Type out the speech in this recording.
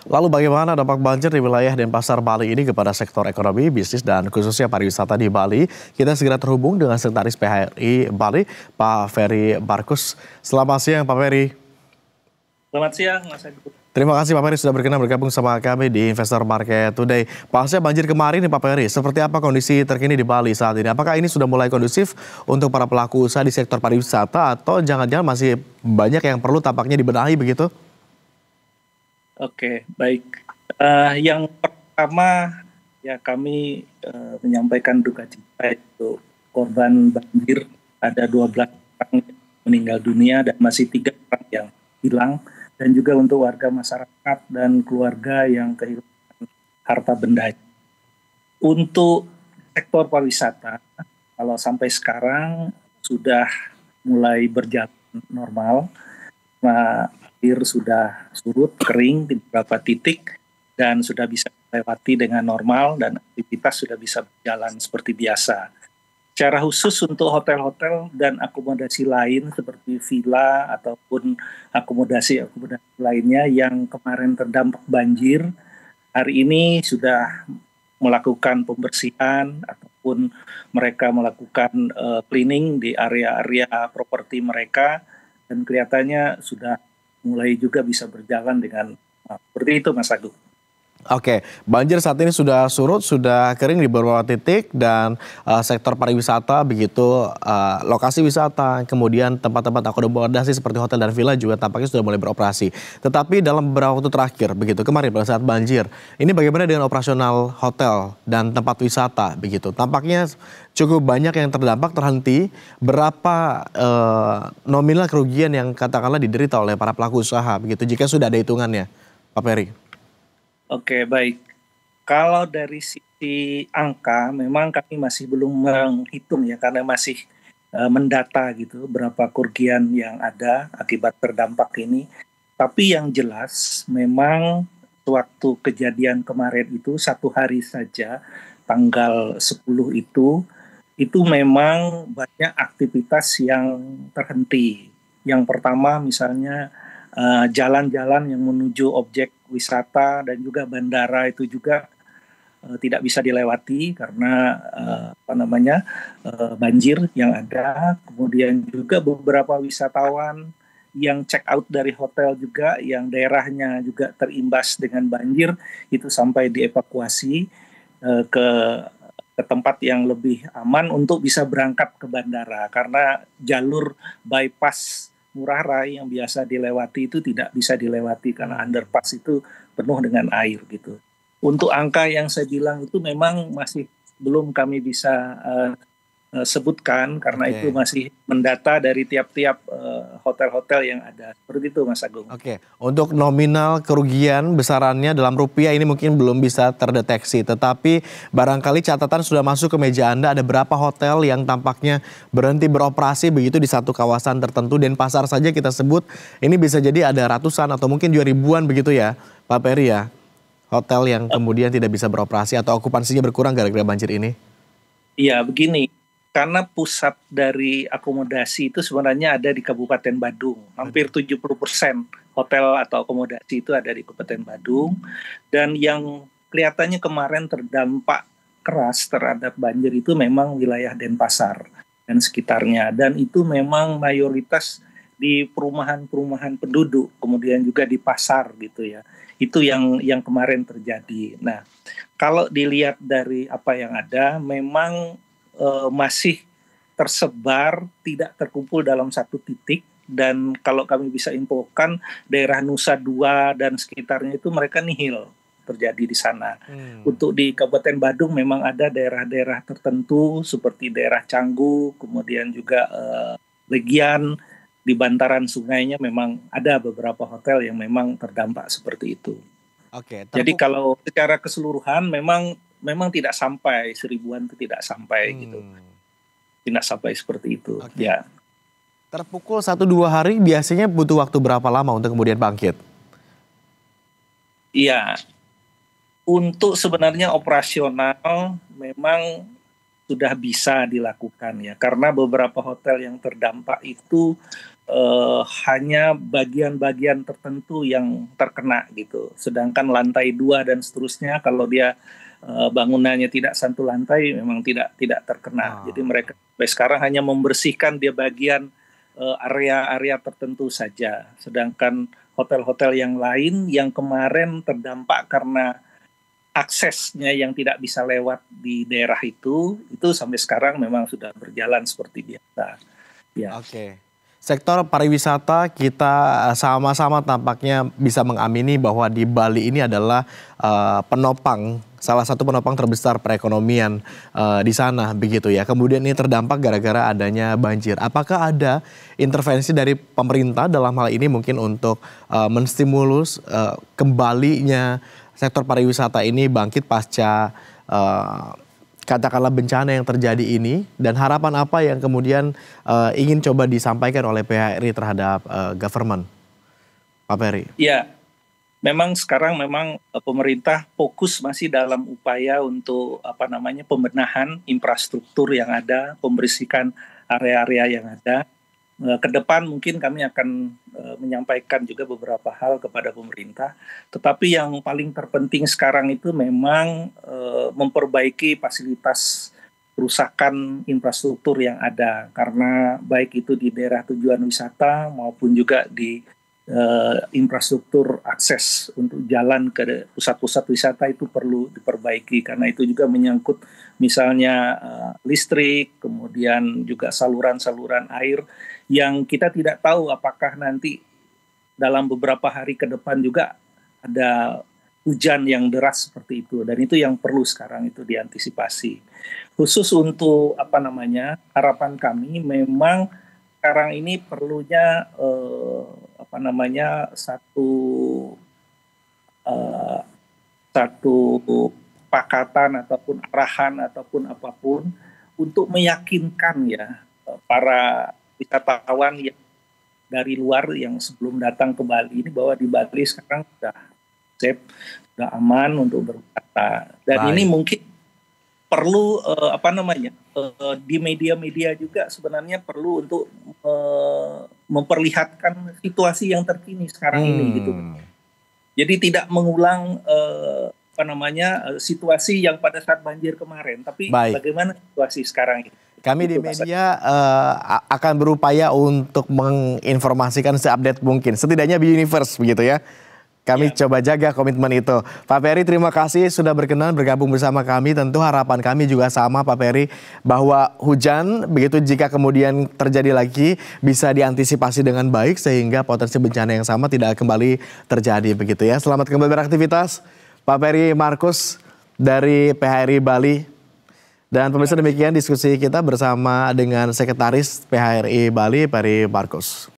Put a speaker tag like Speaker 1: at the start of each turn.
Speaker 1: Lalu bagaimana dampak banjir di wilayah Denpasar, Bali ini kepada sektor ekonomi, bisnis, dan khususnya pariwisata di Bali? Kita segera terhubung dengan Sekretaris PHRI Bali, Pak Ferry Barkus. Selamat siang, Pak Ferry.
Speaker 2: Selamat siang, Mas Agus.
Speaker 1: Terima kasih Pak Ferry sudah berkenan bergabung sama kami di Investor Market Today. Pasca banjir kemarin nih Pak Ferry, seperti apa kondisi terkini di Bali saat ini? Apakah ini sudah mulai kondusif untuk para pelaku usaha di sektor pariwisata atau jangan-jangan masih banyak yang perlu tampaknya dibenahi begitu?
Speaker 2: Oke, baik. Yang pertama, ya kami menyampaikan duka cita untuk korban banjir. Ada 12 orang yang meninggal dunia dan masih 3 orang yang hilang. Dan juga untuk warga masyarakat dan keluarga yang kehilangan harta benda. Untuk sektor pariwisata, kalau sampai sekarang sudah mulai berjalan normal, air sudah surut, kering di beberapa titik, dan sudah bisa dilewati dengan normal, dan aktivitas sudah bisa berjalan seperti biasa. Secara khusus untuk hotel-hotel dan akomodasi lain seperti villa ataupun akomodasi lainnya yang kemarin terdampak banjir, hari ini sudah melakukan pembersihan ataupun mereka melakukan cleaning di area-area properti mereka, dan kelihatannya sudah mulai juga bisa berjalan dengan seperti itu, Mas Agung.
Speaker 1: Oke, banjir saat ini sudah surut, sudah kering di beberapa titik dan sektor pariwisata begitu, lokasi wisata, kemudian tempat-tempat akomodasi seperti hotel dan villa juga tampaknya sudah mulai beroperasi. Tetapi dalam beberapa waktu terakhir begitu, kemarin pada saat banjir, ini bagaimana dengan operasional hotel dan tempat wisata begitu? Tampaknya cukup banyak yang terdampak, terhenti. Berapa nominal kerugian yang katakanlah diderita oleh para pelaku usaha begitu jika sudah ada hitungannya, Pak Ferry?
Speaker 2: Oke, baik. Kalau dari sisi angka, memang kami masih belum menghitung ya, karena masih mendata gitu berapa kerugian yang ada akibat terdampak ini. Tapi yang jelas, memang waktu kejadian kemarin itu 1 hari saja, tanggal 10 itu memang banyak aktivitas yang terhenti. Yang pertama misalnya jalan-jalan yang menuju objek wisata dan juga bandara itu juga tidak bisa dilewati karena banjir yang ada. Kemudian juga beberapa wisatawan yang check out dari hotel juga yang daerahnya juga terimbas dengan banjir itu sampai dievakuasi ke tempat yang lebih aman untuk bisa berangkat ke bandara, karena jalur bypass Ngurah Rai yang biasa dilewati itu tidak bisa dilewati karena underpass itu penuh dengan air gitu. Untuk angka yang saya bilang itu memang masih belum kami bisa sebutkan karena itu masih mendata dari tiap-tiap hotel-hotel yang ada. Seperti itu, Mas Agung.
Speaker 1: Oke, untuk nominal kerugian besarannya dalam rupiah ini mungkin belum bisa terdeteksi, tetapi barangkali catatan sudah masuk ke meja Anda, ada berapa hotel yang tampaknya berhenti beroperasi begitu di satu kawasan tertentu. Denpasar saja kita sebut, ini bisa jadi ada ratusan atau mungkin juga ribuan begitu ya, Pak Ferry ya, hotel yang kemudian tidak bisa beroperasi atau okupansinya berkurang gara-gara banjir ini.
Speaker 2: Iya, begini. Karena pusat dari akomodasi itu sebenarnya ada di Kabupaten Badung. Hampir 70% hotel atau akomodasi itu ada di Kabupaten Badung. Dan yang kelihatannya kemarin terdampak keras terhadap banjir itu memang wilayah Denpasar dan sekitarnya. Dan itu memang mayoritas di perumahan-perumahan penduduk, kemudian juga di pasar gitu ya. Itu yang kemarin terjadi. Nah, kalau dilihat dari apa yang ada, memang masih tersebar, tidak terkumpul dalam satu titik, dan kalau kami bisa infokan daerah Nusa Dua dan sekitarnya itu mereka nihil terjadi di sana. Untuk di Kabupaten Badung memang ada daerah-daerah tertentu seperti daerah Canggu, kemudian juga Legian, di bantaran sungainya memang ada beberapa hotel yang memang terdampak seperti itu. Jadi kalau secara keseluruhan memang tidak sampai 1000-an, itu tidak sampai gitu. Tidak sampai seperti itu. Ya.
Speaker 1: Terpukul 1-2 hari biasanya butuh waktu berapa lama untuk kemudian bangkit?
Speaker 2: Iya. Untuk sebenarnya operasional memang sudah bisa dilakukan ya. Karena beberapa hotel yang terdampak itu hanya bagian-bagian tertentu yang terkena gitu. Sedangkan lantai 2 dan seterusnya kalau dia bangunannya tidak satu lantai memang tidak terkena. Jadi mereka sampai sekarang hanya membersihkan dia bagian area-area tertentu saja. Sedangkan hotel-hotel yang lain yang kemarin terdampak karena aksesnya yang tidak bisa lewat di daerah itu sampai sekarang memang sudah berjalan seperti biasa. Ya.
Speaker 1: Oke. Sektor pariwisata kita sama-sama tampaknya bisa mengamini bahwa di Bali ini adalah salah satu penopang terbesar perekonomian di sana begitu ya. Kemudian ini terdampak gara-gara adanya banjir. Apakah ada intervensi dari pemerintah dalam hal ini mungkin untuk menstimulus kembalinya sektor pariwisata ini bangkit pasca katakanlah bencana yang terjadi ini, dan harapan apa yang kemudian ingin coba disampaikan oleh PHRI terhadap government, Pak Peri?
Speaker 2: Ya, memang sekarang pemerintah fokus masih dalam upaya untuk pembenahan infrastruktur yang ada, pembersihan area-area yang ada. Ke depan mungkin kami akan menyampaikan juga beberapa hal kepada pemerintah. Tetapi yang paling terpenting sekarang itu memang memperbaiki fasilitas kerusakan infrastruktur yang ada. Karena baik itu di daerah tujuan wisata maupun juga di infrastruktur akses untuk jalan ke pusat-pusat wisata itu perlu diperbaiki. Karena itu juga menyangkut misalnya listrik, kemudian juga saluran-saluran air yang kita tidak tahu apakah nanti dalam beberapa hari ke depan juga ada hujan yang deras seperti itu, dan itu yang perlu sekarang itu diantisipasi. Khusus untuk harapan kami memang sekarang ini perlunya satu kesepakatan ataupun arahan ataupun apapun untuk meyakinkan ya para wisatawan yang dari luar yang sebelum datang ke Bali ini bahwa di Bali sekarang sudah safe, sudah aman untuk berwisata. Dan ini mungkin perlu di media-media juga sebenarnya perlu untuk memperlihatkan situasi yang terkini sekarang ini gitu. Jadi tidak mengulang situasi yang pada saat banjir kemarin, tapi bagaimana situasi sekarang ini.
Speaker 1: Kami di media akan berupaya untuk menginformasikan seupdate mungkin, setidaknya di Universe begitu ya. Kami coba jaga komitmen itu. Pak Peri, terima kasih sudah berkenan bergabung bersama kami. Tentu harapan kami juga sama Pak Peri, bahwa hujan begitu jika kemudian terjadi lagi bisa diantisipasi dengan baik sehingga potensi bencana yang sama tidak kembali terjadi begitu ya. Selamat kembali beraktivitas Pak Peri Markus dari PHRI Bali. Dan pemirsa, demikian diskusi kita bersama dengan Sekretaris PHRI Bali, Peri Markus.